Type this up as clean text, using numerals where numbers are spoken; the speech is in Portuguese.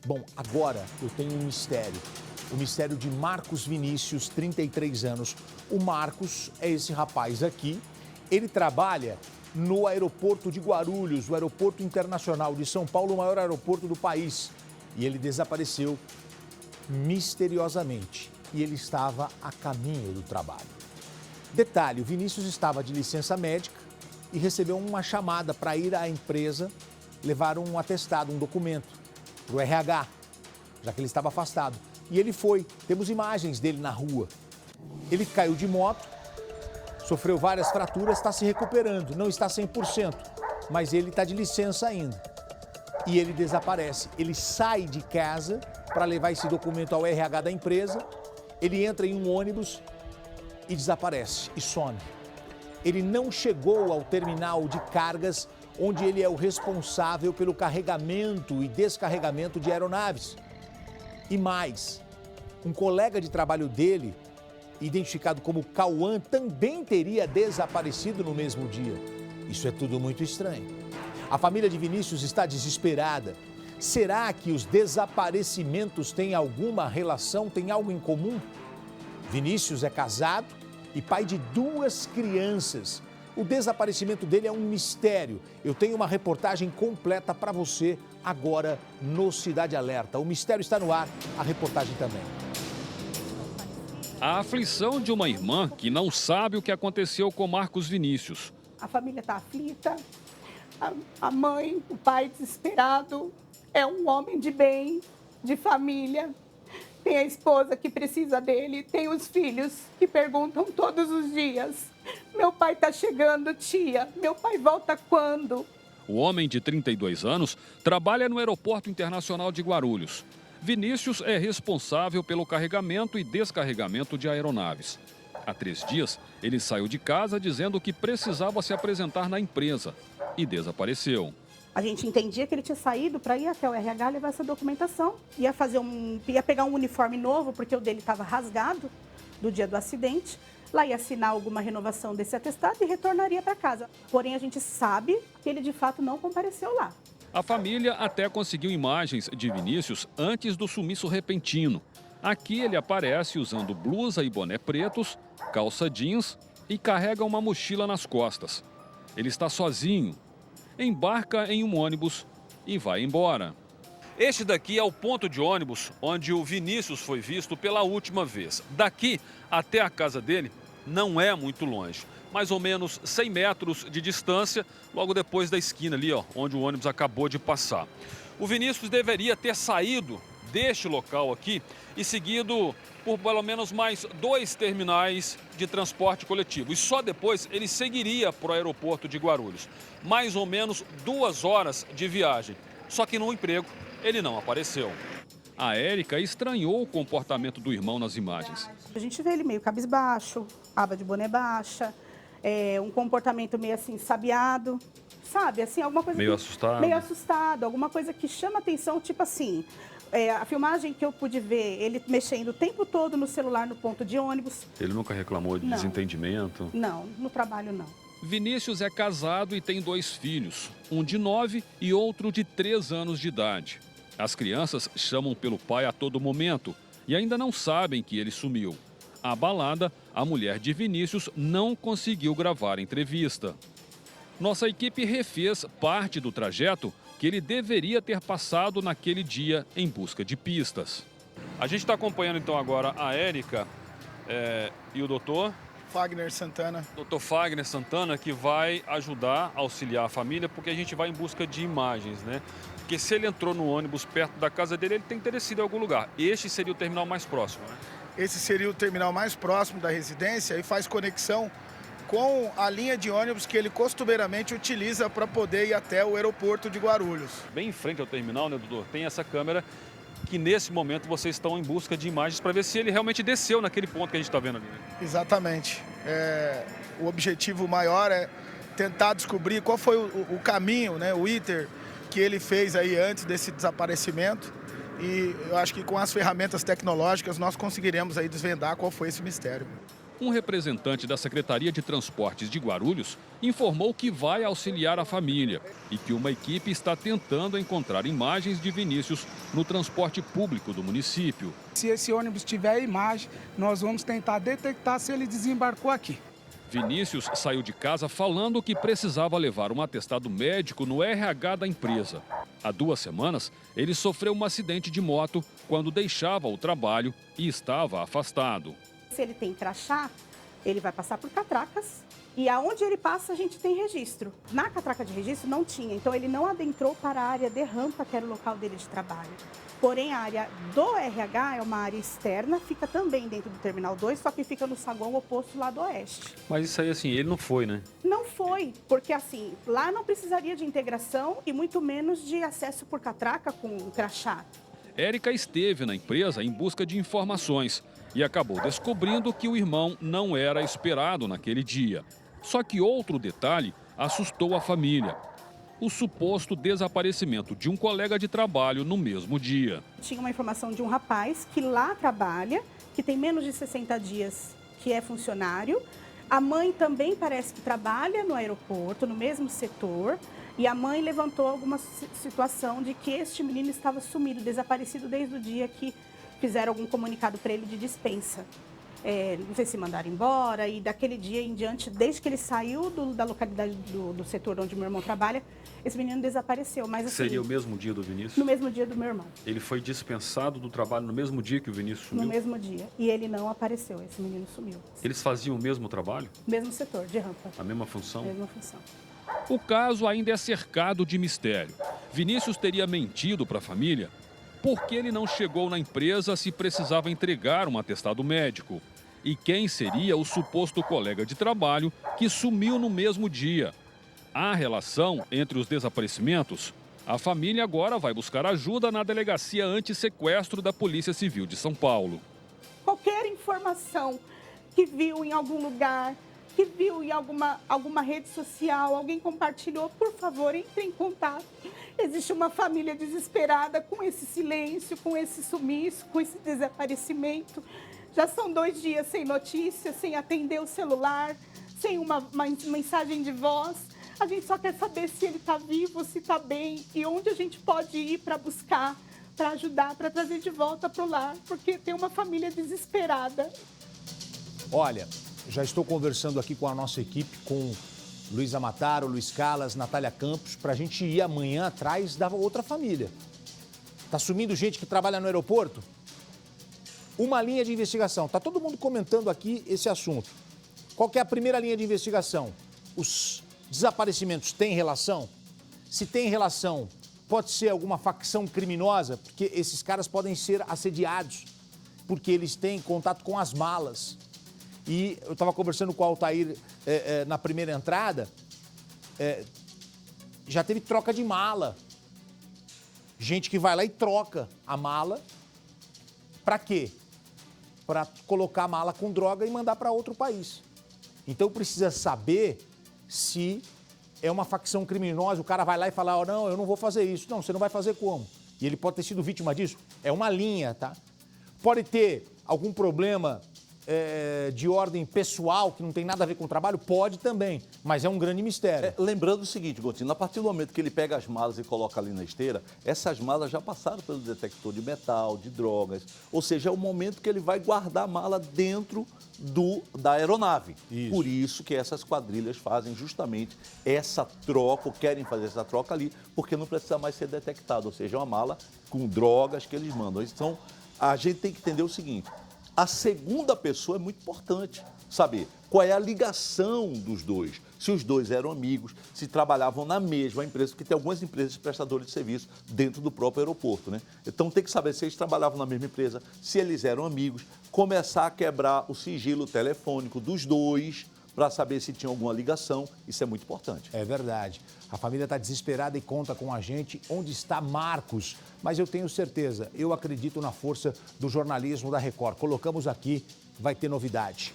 Bom, agora eu tenho um mistério. O mistério de Marcos Vinícius, 33 anos. O Marcos é esse rapaz aqui. Ele trabalha no aeroporto de Guarulhos, o aeroporto internacional de São Paulo, o maior aeroporto do país. E ele desapareceu misteriosamente. E ele estava a caminho do trabalho. Detalhe, o Vinícius estava de licença médica e recebeu uma chamada para ir à empresa levar um atestado, um documento para o RH, já que ele estava afastado. E ele foi. Temos imagens dele na rua. Ele caiu de moto, sofreu várias fraturas, está se recuperando. Não está 100%, mas ele está de licença ainda. E ele desaparece. Ele sai de casa para levar esse documento ao RH da empresa. Ele entra em um ônibus e desaparece, e some. Ele não chegou ao terminal de cargas, onde ele é o responsável pelo carregamento e descarregamento de aeronaves. E mais, um colega de trabalho dele, identificado como Cauã, também teria desaparecido no mesmo dia. Isso é tudo muito estranho. A família de Vinícius está desesperada. Será que os desaparecimentos têm alguma relação, têm algo em comum? Vinícius é casado e pai de 2 crianças. O desaparecimento dele é um mistério. Eu tenho uma reportagem completa para você agora no Cidade Alerta. O mistério está no ar, a reportagem também. A aflição de uma irmã que não sabe o que aconteceu com Marcos Vinícius. A família está aflita, a mãe, o pai desesperado, é um homem de bem, de família. Tem a esposa que precisa dele, tem os filhos que perguntam todos os dias: meu pai está chegando, tia, meu pai volta quando? O homem de 32 anos trabalha no Aeroporto Internacional de Guarulhos. Vinícius é responsável pelo carregamento e descarregamento de aeronaves. Há 3 dias, ele saiu de casa dizendo que precisava se apresentar na empresa e desapareceu. A gente entendia que ele tinha saído para ir até o RH levar essa documentação. Ia pegar um uniforme novo, porque o dele estava rasgado do dia do acidente. Lá ia assinar alguma renovação desse atestado e retornaria para casa. Porém, a gente sabe que ele de fato não compareceu lá. A família até conseguiu imagens de Vinícius antes do sumiço repentino. Aqui ele aparece usando blusa e boné pretos, calça jeans e carrega uma mochila nas costas. Ele está sozinho, embarca em um ônibus e vai embora. Este daqui é o ponto de ônibus onde o Vinícius foi visto pela última vez. Daqui até a casa dele não é muito longe. Mais ou menos 100 metros de distância, logo depois da esquina ali, ó, onde o ônibus acabou de passar. O Vinícius deveria ter saído deste local aqui e seguido por pelo menos mais 2 terminais de transporte coletivo. E só depois ele seguiria para o aeroporto de Guarulhos. Mais ou menos 2 horas de viagem. Só que no emprego ele não apareceu. A Érica estranhou o comportamento do irmão nas imagens. A gente vê ele meio cabisbaixo, aba de boné baixa, um comportamento meio assim, sabiado, sabe? Assim, alguma coisa meio assustado. Meio assustado, alguma coisa que chama atenção, tipo assim, a filmagem que eu pude ver, ele mexendo o tempo todo no celular no ponto de ônibus. Ele nunca reclamou de desentendimento? Não, no trabalho não. Vinícius é casado e tem 2 filhos, um de 9 e outro de 3 anos de idade. As crianças chamam pelo pai a todo momento e ainda não sabem que ele sumiu. Abalada, a mulher de Vinícius não conseguiu gravar a entrevista. Nossa equipe refez parte do trajeto que ele deveria ter passado naquele dia em busca de pistas. A gente está acompanhando então agora a Érica e o doutor Fagner Santana. Dr. Fagner Santana, que vai ajudar, auxiliar a família, porque a gente vai em busca de imagens, né? Porque se ele entrou no ônibus perto da casa dele, ele tem que ter descido em algum lugar. Este seria o terminal mais próximo, né? Esse seria o terminal mais próximo da residência e faz conexão com a linha de ônibus que ele costumeiramente utiliza para poder ir até o aeroporto de Guarulhos. Bem em frente ao terminal, né, doutor? Tem essa câmera que nesse momento vocês estão em busca de imagens para ver se ele realmente desceu naquele ponto que a gente está vendo ali. Né? Exatamente. O objetivo maior é tentar descobrir qual foi o caminho, né, o ITER que ele fez aí antes desse desaparecimento. E eu acho que com as ferramentas tecnológicas nós conseguiremos aí desvendar qual foi esse mistério. Um representante da Secretaria de Transportes de Guarulhos informou que vai auxiliar a família e que uma equipe está tentando encontrar imagens de Vinícius no transporte público do município. Se esse ônibus tiver imagem, nós vamos tentar detectar se ele desembarcou aqui. Vinícius saiu de casa falando que precisava levar um atestado médico no RH da empresa. Há 2 semanas, ele sofreu um acidente de moto quando deixava o trabalho e estava afastado. Se ele tem crachá, ele vai passar por catracas e aonde ele passa a gente tem registro. Na catraca de registro não tinha, então ele não adentrou para a área de rampa, que era o local dele de trabalho. Porém, a área do RH é uma área externa, fica também dentro do Terminal 2, só que fica no saguão oposto lá do oeste. Mas isso aí, assim, ele não foi, né? Não foi, porque assim, lá não precisaria de integração e muito menos de acesso por catraca com o crachá. Érica esteve na empresa em busca de informações e acabou descobrindo que o irmão não era esperado naquele dia. Só que outro detalhe assustou a família: o suposto desaparecimento de um colega de trabalho no mesmo dia. Tinha uma informação de um rapaz que lá trabalha, que tem menos de 60 dias, que é funcionário. A mãe também parece que trabalha no aeroporto, no mesmo setor. E a mãe levantou alguma situação de que este menino estava sumido, desaparecido desde o dia que fizeram algum comunicado para ele de dispensa. Não sei se mandaram embora, e daquele dia em diante, desde que ele saiu da localidade do setor onde meu irmão trabalha, esse menino desapareceu. Mas, assim, seria o mesmo dia do Vinícius? No mesmo dia do meu irmão. Ele foi dispensado do trabalho no mesmo dia que o Vinícius sumiu? No mesmo dia. E ele não apareceu, esse menino sumiu. Eles faziam o mesmo trabalho? Mesmo setor, de rampa. A mesma função? Mesma função. O caso ainda é cercado de mistério. Vinícius teria mentido para a família porque ele não chegou na empresa se precisava entregar um atestado médico. E quem seria o suposto colega de trabalho que sumiu no mesmo dia? Há relação entre os desaparecimentos? A família agora vai buscar ajuda na Delegacia Antissequestro da Polícia Civil de São Paulo. Qualquer informação que viu em algum lugar, que viu em alguma rede social, alguém compartilhou, por favor, entre em contato. Existe uma família desesperada com esse silêncio, com esse sumiço, com esse desaparecimento. Já são 2 dias sem notícias, sem atender o celular, sem uma mensagem de voz. A gente só quer saber se ele está vivo, se está bem e onde a gente pode ir para buscar, para ajudar, para trazer de volta para o lar, porque tem uma família desesperada. Olha, já estou conversando aqui com a nossa equipe, com Luiz Amataro, Luiz Calas, Natália Campos, para a gente ir amanhã atrás da outra família. Tá sumindo gente que trabalha no aeroporto? Uma linha de investigação. Tá todo mundo comentando aqui esse assunto. Qual que é a primeira linha de investigação? Os desaparecimentos têm relação? Se tem relação, pode ser alguma facção criminosa, porque esses caras podem ser assediados, porque eles têm contato com as malas. E eu estava conversando com o Altair na primeira entrada, já teve troca de mala. Gente que vai lá e troca a mala. Para quê? Para colocar a mala com droga e mandar para outro país. Então precisa saber se é uma facção criminosa, o cara vai lá e fala, oh, não, eu não vou fazer isso. Não, você não vai fazer como? E ele pode ter sido vítima disso. É uma linha, tá? Pode ter algum problema de ordem pessoal, que não tem nada a ver com o trabalho? Pode também, mas é um grande mistério. Lembrando o seguinte, Gotinho, a partir do momento que ele pega as malas e coloca ali na esteira, essas malas já passaram pelo detector de metal, de drogas, ou seja, é o momento que ele vai guardar a mala dentro da aeronave. Isso. Por isso que essas quadrilhas fazem justamente essa troca, ou querem fazer essa troca ali, porque não precisa mais ser detectado, ou seja, é uma mala com drogas que eles mandam. Então, a gente tem que entender o seguinte, a segunda pessoa é muito importante saber qual é a ligação dos dois. Se os dois eram amigos, se trabalhavam na mesma empresa, porque tem algumas empresas prestadoras de serviço dentro do próprio aeroporto, né? Então tem que saber se eles trabalhavam na mesma empresa, se eles eram amigos, começar a quebrar o sigilo telefônico dos dois para saber se tinha alguma ligação. Isso é muito importante. É verdade. A família está desesperada e conta com a gente. Onde está Marcos? Mas eu tenho certeza, eu acredito na força do jornalismo da Record. Colocamos aqui, vai ter novidade.